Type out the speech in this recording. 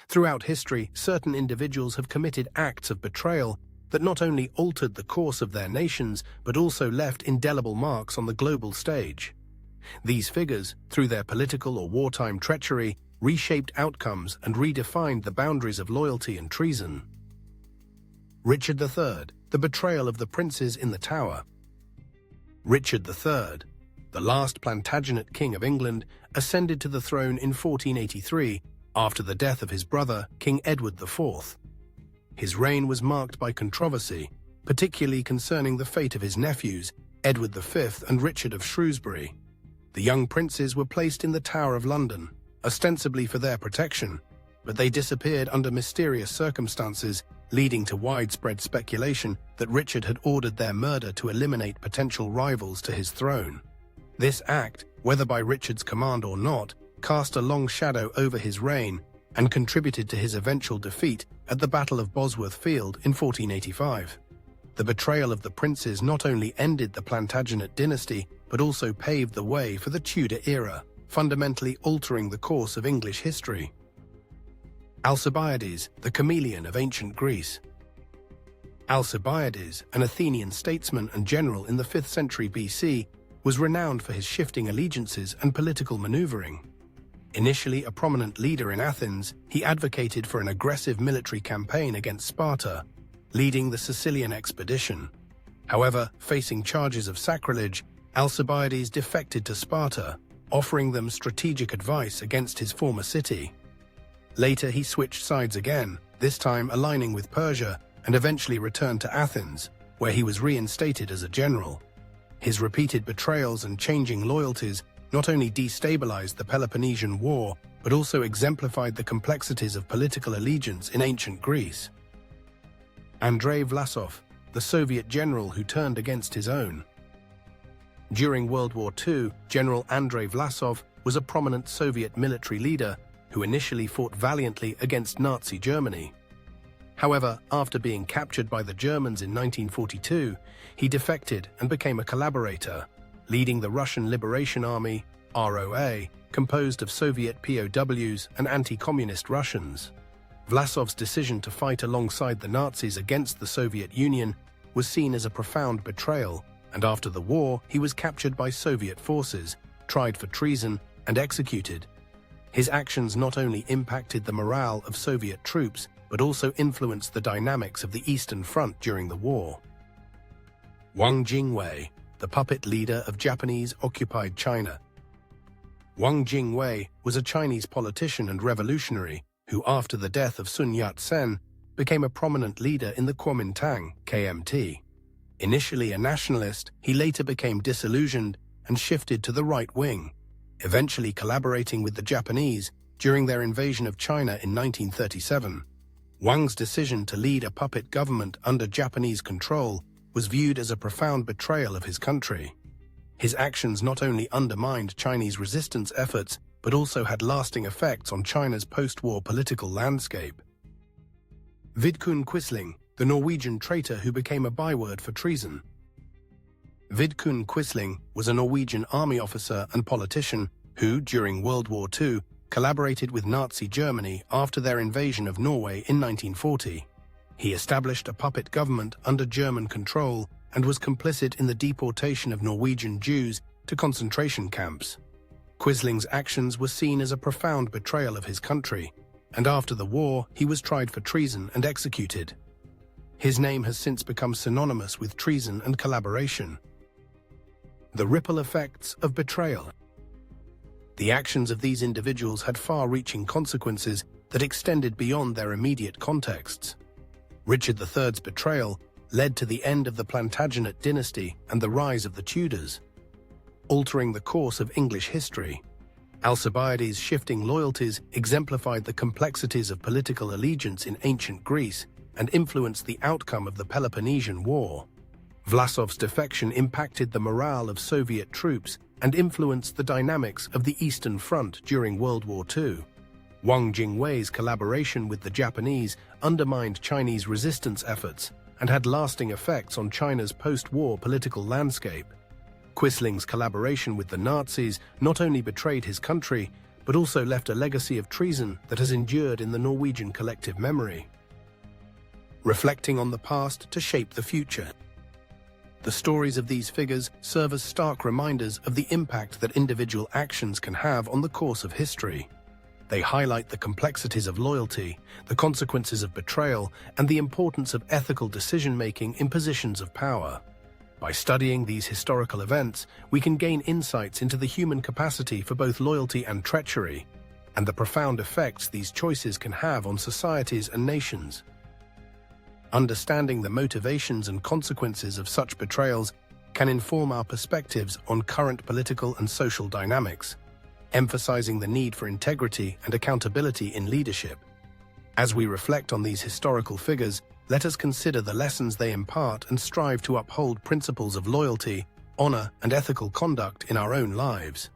Throughout history, certain individuals have committed acts of betrayal that not only altered the course of their nations, but also left indelible marks on the global stage. These figures, through their political or wartime treachery, reshaped outcomes and redefined the boundaries of loyalty and treason. Richard III, the betrayal of the princes in the Tower. Richard III, the last Plantagenet king of England, ascended to the throne in 1483 after the death of his brother, King Edward IV. His reign was marked by controversy, particularly concerning the fate of his nephews, Edward V and Richard of Shrewsbury. The young princes were placed in the Tower of London, ostensibly for their protection, but they disappeared under mysterious circumstances, leading to widespread speculation that Richard had ordered their murder to eliminate potential rivals to his throne. This act, whether by Richard's command or not, cast a long shadow over his reign and contributed to his eventual defeat at the Battle of Bosworth Field in 1485. The betrayal of the princes not only ended the Plantagenet dynasty, but also paved the way for the Tudor era, fundamentally altering the course of English history. Alcibiades, the chameleon of ancient Greece. Alcibiades, an Athenian statesman and general in the 5th century BC, was renowned for his shifting allegiances and political maneuvering. Initially a prominent leader in Athens, he advocated for an aggressive military campaign against Sparta, leading the Sicilian expedition. However, facing charges of sacrilege, Alcibiades defected to Sparta, offering them strategic advice against his former city. Later he switched sides again, this time aligning with Persia, and eventually returned to Athens, where he was reinstated as a general. His repeated betrayals and changing loyalties not only destabilized the Peloponnesian War, but also exemplified the complexities of political allegiance in ancient Greece. Andrei Vlasov, the Soviet general who turned against his own. During World War II, General Andrei Vlasov was a prominent Soviet military leader who initially fought valiantly against Nazi Germany. However, after being captured by the Germans in 1942, he defected and became a collaborator, leading the Russian Liberation Army, ROA, composed of Soviet POWs and anti-communist Russians. Vlasov's decision to fight alongside the Nazis against the Soviet Union was seen as a profound betrayal, and after the war he was captured by Soviet forces, tried for treason, and executed. His actions not only impacted the morale of Soviet troops, but also influenced the dynamics of the Eastern Front during the war. Wang Jingwei, the puppet leader of Japanese-occupied China. Wang Jingwei was a Chinese politician and revolutionary who, after the death of Sun Yat-sen, became a prominent leader in the Kuomintang, KMT. Initially a nationalist, he later became disillusioned and shifted to the right wing, eventually collaborating with the Japanese during their invasion of China in 1937. Wang's decision to lead a puppet government under Japanese control was viewed as a profound betrayal of his country. His actions not only undermined Chinese resistance efforts, but also had lasting effects on China's post-war political landscape. Vidkun Quisling, the Norwegian traitor who became a byword for treason. Vidkun Quisling was a Norwegian army officer and politician who, during World War II, collaborated with Nazi Germany after their invasion of Norway in 1940. He established a puppet government under German control and was complicit in the deportation of Norwegian Jews to concentration camps. Quisling's actions were seen as a profound betrayal of his country, and after the war he was tried for treason and executed. His name has since become synonymous with treason and collaboration. The ripple effects of betrayal. The actions of these individuals had far-reaching consequences that extended beyond their immediate contexts. Richard III's betrayal led to the end of the Plantagenet dynasty and the rise of the Tudors, altering the course of English history. Alcibiades' shifting loyalties exemplified the complexities of political allegiance in ancient Greece and influenced the outcome of the Peloponnesian War. Vlasov's defection impacted the morale of Soviet troops and influenced the dynamics of the Eastern Front during World War II. Wang Jingwei's collaboration with the Japanese undermined Chinese resistance efforts and had lasting effects on China's post-war political landscape. Quisling's collaboration with the Nazis not only betrayed his country, but also left a legacy of treason that has endured in the Norwegian collective memory. Reflecting on the past to shape the future. The stories of these figures serve as stark reminders of the impact that individual actions can have on the course of history. They highlight the complexities of loyalty, the consequences of betrayal, and the importance of ethical decision-making in positions of power. By studying these historical events, we can gain insights into the human capacity for both loyalty and treachery, and the profound effects these choices can have on societies and nations. Understanding the motivations and consequences of such betrayals can inform our perspectives on current political and social dynamics, emphasizing the need for integrity and accountability in leadership. As we reflect on these historical figures, let us consider the lessons they impart and strive to uphold principles of loyalty, honor, and ethical conduct in our own lives.